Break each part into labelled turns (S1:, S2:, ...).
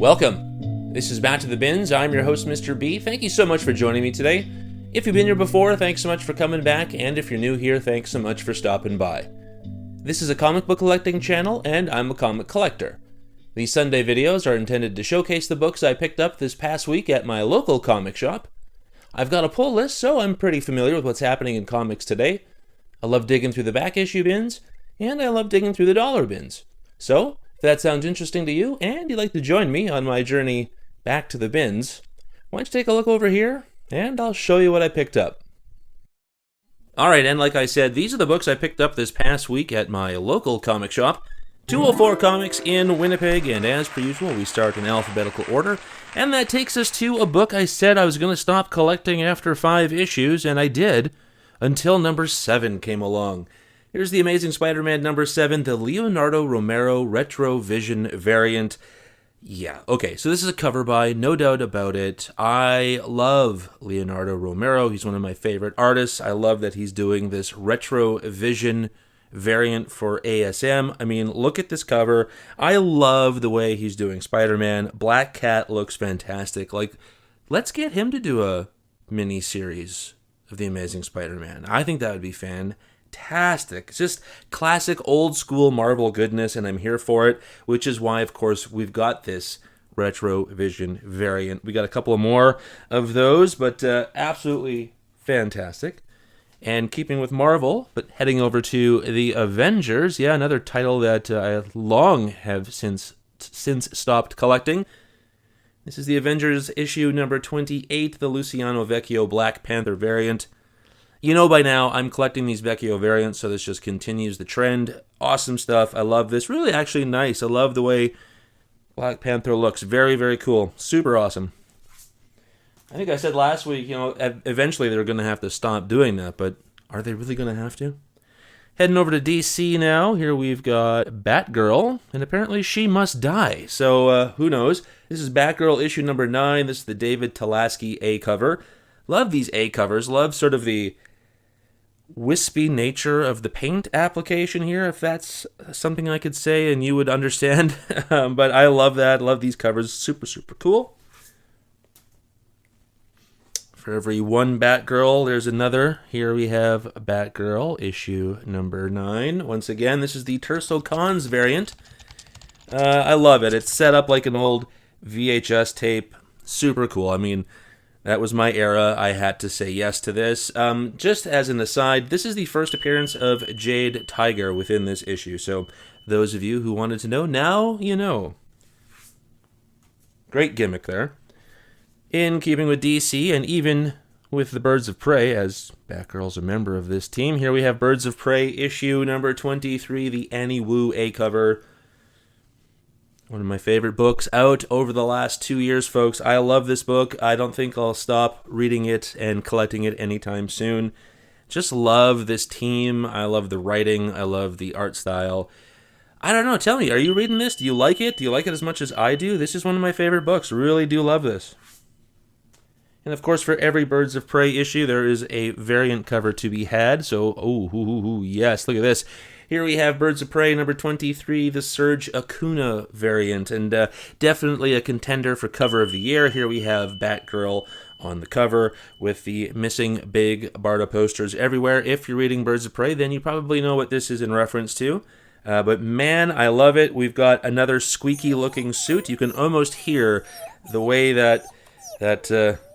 S1: Welcome. This is Back to the Bins. I'm your host, Mr. B. Thank you so much for joining me today. If you've been here before, thanks so much for coming back, and if you're new here, thanks so much for stopping by. This is a comic book collecting channel, and I'm a comic collector. These Sunday videos are intended to showcase the books I picked up this past week at my local comic shop. I've got a pull list, so I'm pretty familiar with what's happening in comics today. I love digging through the back issue bins, and I love digging through the dollar bins. So, if that sounds interesting to you, and you'd like to join me on my journey back to the bins, why don't you take a look over here, and I'll show you what I picked up. Alright, and like I said, these are the books I picked up this past week at my local comic shop. 204 Comics in Winnipeg, and as per usual, we start in alphabetical order, and that takes us to a book I said I was going to stop collecting after 5 issues, and I did, until number 7 came along. Here's the Amazing Spider-Man number 7, the Leonardo Romero RetroVision variant. Yeah, okay, so this is a cover by, no doubt about it. I love Leonardo Romero. He's one of my favorite artists. I love that he's doing this RetroVision variant for ASM. I mean, look at this cover. I love the way he's doing Spider-Man. Black Cat looks fantastic. Like, let's get him to do a mini-series of the Amazing Spider-Man. I think that would be fantastic. It's just classic old school Marvel goodness, and I'm here for it, which is why, of course, we've got this RetroVision variant. We got a couple more of those, but absolutely fantastic. And keeping with Marvel, but heading over to the Avengers, yeah, another title that I long have since stopped collecting. This is the Avengers issue number 28, the Luciano Vecchio Black Panther variant. You know by now, I'm collecting these Vecchio variants, so this just continues the trend. Awesome stuff. I love this. Really actually nice. I love the way Black Panther looks. Very, very cool. Super awesome. I think I said last week, eventually they're going to have to stop doing that, but are they really going to have to? Heading over to DC now. Here we've got Batgirl, and apparently she must die. So, who knows? This is Batgirl issue number 9. This is the David Talaski A cover. Love these A covers. Love sort of the wispy nature of the paint application here, if that's something I could say and you would understand. But I love that. Love these covers. Super, super cool. For every one Batgirl, there's another. Here we have Batgirl, issue number 9. Once again, this is the Tirso Cons variant. I love it. It's set up like an old VHS tape. Super cool. I mean, that was my era. I had to say yes to this. Just as an aside, this is the first appearance of Jade Tiger within this issue. So those of you who wanted to know, now you know. Great gimmick there. In keeping with DC, and even with the Birds of Prey, as Batgirl's a member of this team, here we have Birds of Prey issue number 23, the Annie Wu A cover. One of my favorite books out over the last 2 years, folks. I love this book. I don't think I'll stop reading it and collecting it anytime soon. Just love this team. I love the writing. I love the art style. I don't know. Tell me, are you reading this? Do you like it? Do you like it as much as I do? This is one of my favorite books. Really do love this. And of course, for every Birds of Prey issue, there is a variant cover to be had. So, yes, look at this. Here we have Birds of Prey number 23, the Serge Acuña variant, and definitely a contender for cover of the year. Here we have Batgirl on the cover with the missing Big Barda posters everywhere. If you're reading Birds of Prey, then you probably know what this is in reference to. But man, I love it. We've got another squeaky-looking suit. You can almost hear the way that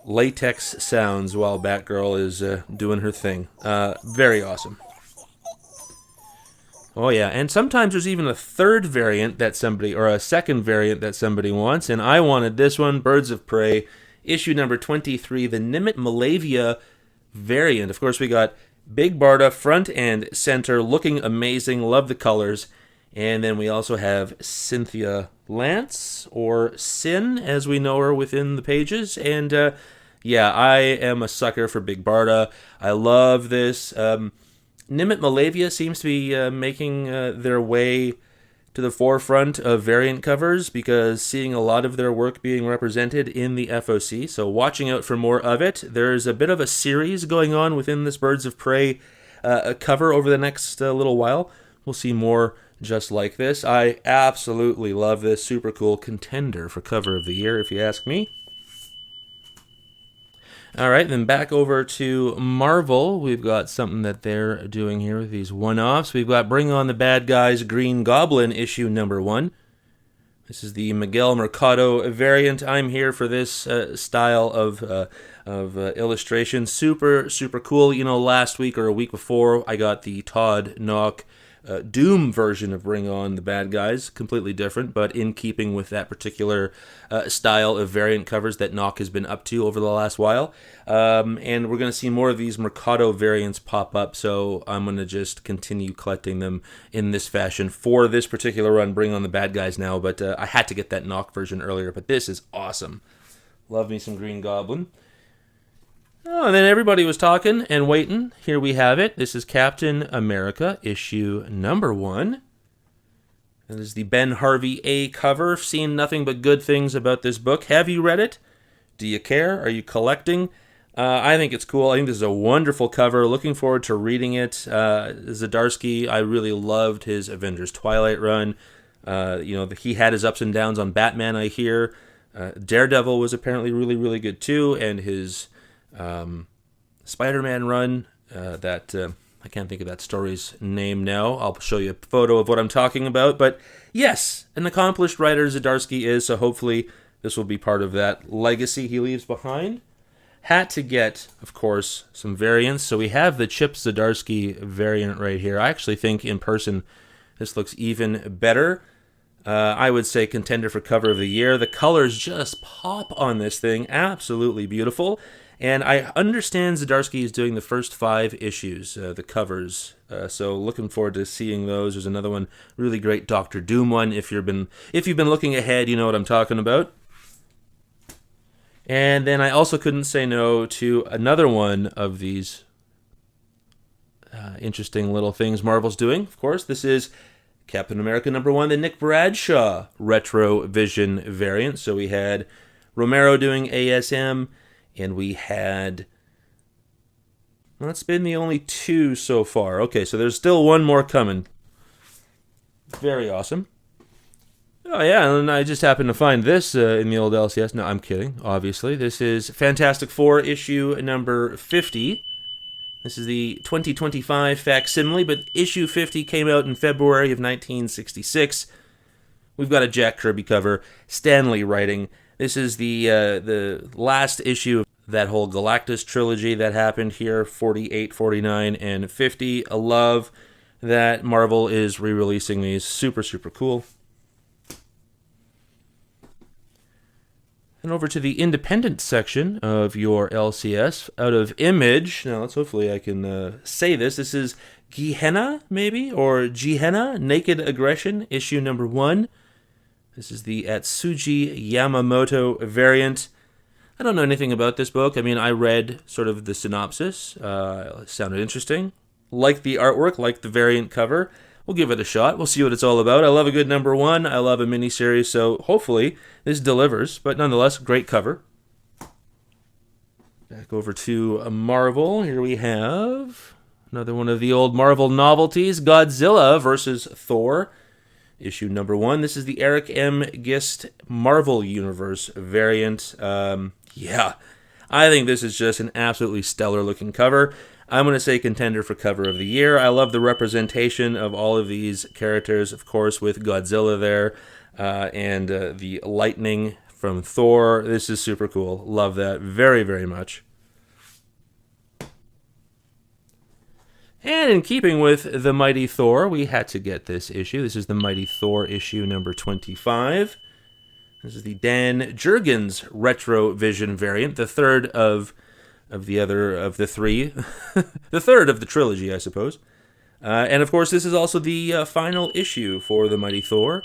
S1: latex sounds while Batgirl is doing her thing. Very awesome. Oh yeah, and sometimes there's even a third variant that somebody, or a second variant that somebody wants, and I wanted this one, Birds of Prey, issue number 23, the Nimit Malavia variant. Of course, we got Big Barda front and center, looking amazing, love the colors. And then we also have Cynthia Lance, or Sin, as we know her within the pages. And yeah, I am a sucker for Big Barda. I love this. Nimit Malavia seems to be making their way to the forefront of variant covers, because seeing a lot of their work being represented in the FOC, so watching out for more of it. There's a bit of a series going on within this Birds of Prey cover over the next little while. We'll see more just like this. I absolutely love this. Super cool. Contender for cover of the year, if you ask me. All right, then back over to Marvel. We've got something that they're doing here with these one-offs. We've got Bring On the Bad Guys Green Goblin issue number 1. This is the Miguel Mercado variant. I'm here for this style of illustration. Super, super cool. You know, last week or a week before, I got the Todd Knock Doom version of Bring On the Bad Guys. Completely different, but in keeping with that particular style of variant covers that Knock has been up to over the last while. And we're going to see more of these Mercado variants pop up, so I'm going to just continue collecting them in this fashion for this particular run, Bring On the Bad Guys now, but I had to get that Knock version earlier, but this is awesome. Love me some Green Goblin. Oh, and then everybody was talking and waiting. Here we have it. This is Captain America, issue number 1. This is the Ben Harvey A cover. Seen nothing but good things about this book. Have you read it? Do you care? Are you collecting? I think it's cool. I think this is a wonderful cover. Looking forward to reading it. Zdarsky, I really loved his Avengers Twilight run. He had his ups and downs on Batman, I hear. Daredevil was apparently really, really good too, and his Spider-Man run, I can't think of that story's name now. I'll show you a photo of what I'm talking about. But yes, an accomplished writer Zdarsky is, so hopefully this will be part of that legacy he leaves behind. Had to get, of course, some variants. So we have the Chip Zdarsky variant right here. I actually think in person this looks even better. I would say contender for cover of the year. The colors just pop on this thing. Absolutely beautiful. And I understand Zdarsky is doing the first 5 issues, the covers. So looking forward to seeing those. There's another one, really great Doctor Doom one. If you've been looking ahead, you know what I'm talking about. And then I also couldn't say no to another one of these interesting little things Marvel's doing. Of course, this is Captain America number 1, the Nick Bradshaw RetroVision variant. So we had Romero doing ASM, and we had... Well, that's been the only 2 so far. Okay, so there's still one more coming. Very awesome. Oh, yeah, and I just happened to find this in the old LCS. No, I'm kidding, obviously. This is Fantastic Four issue number 50. This is the 2025 facsimile, but issue 50 came out in February of 1966. We've got a Jack Kirby cover, Stan Lee writing. This is the last issue of that whole Galactus trilogy that happened here, 48, 49, and 50. I love that Marvel is re-releasing these. Super, super cool. And over to the independent section of your LCS, out of Image. Now, hopefully I can say this. This is Gehenna, maybe? Or Gehenna, Naked Aggression, issue number 1. This is the Atsuji Yamamoto variant. I don't know anything about this book. I mean, I read sort of the synopsis. It sounded interesting. Like the artwork, like the variant cover. We'll give it a shot. We'll see what it's all about. I love a good number 1. I love a miniseries, so hopefully this delivers. But nonetheless, great cover. Back over to Marvel. Here we have another one of the old Marvel novelties, Godzilla versus Thor. Issue number 1. This is the Eric M. Gist Marvel Universe variant. Yeah, I think this is just an absolutely stellar looking cover. I'm going to say contender for cover of the year. I love the representation of all of these characters, of course, with Godzilla there, and the lightning from Thor. This is super cool. Love that very, very much. And in keeping with the Mighty Thor, we had to get this issue. This is the Mighty Thor issue number 25. This is the Dan Jurgens RetroVision variant, the third of the 3, the third of the trilogy, I suppose. And of course, this is also the final issue for the Mighty Thor.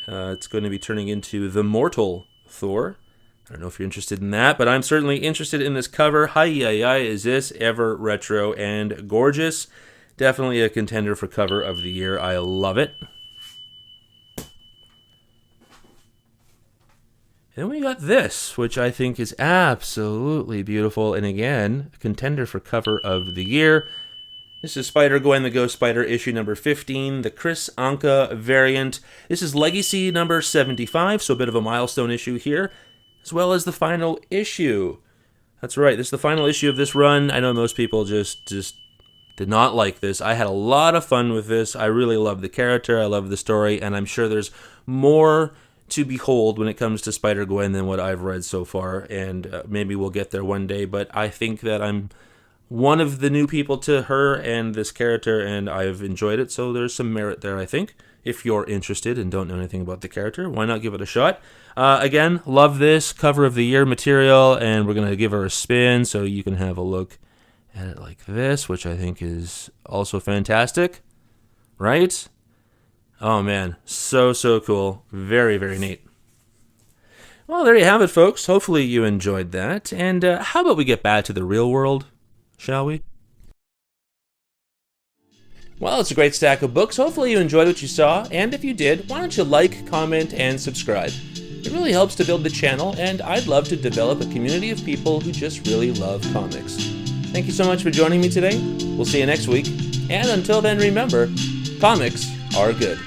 S1: It's going to be turning into the Mortal Thor. I don't know if you're interested in that, but I'm certainly interested in this cover. Hi-yi-yi, is this ever retro and gorgeous? Definitely a contender for cover of the year. I love it. And we got this, which I think is absolutely beautiful, and again, a contender for cover of the year. This is Spider-Gwen the Ghost Spider issue number 15, the Chris Anka variant. This is Legacy number 75, so a bit of a milestone issue here, as well as the final issue. That's right, this is the final issue of this run. I know most people just did not like this. I had a lot of fun with this. I really love the character, I love the story, and I'm sure there's more to behold when it comes to Spider-Gwen than what I've read so far, and maybe we'll get there one day, but I think that I'm one of the new people to her and this character, and I've enjoyed it, so there's some merit there, I think. If you're interested and don't know anything about the character, why not give it a shot? Again, love this cover of the year material, and we're going to give her a spin so you can have a look at it like this, which I think is also fantastic, right? Oh man, so cool. Very, very neat. Well, there you have it, folks. Hopefully you enjoyed that, and how about we get back to the real world? Shall we? Well, it's a great stack of books. Hopefully you enjoyed what you saw, and if you did, why don't you like, comment, and subscribe? It really helps to build the channel, and I'd love to develop a community of people who just really love comics. Thank you so much for joining me today. We'll see you next week, and until then, remember, comics are good.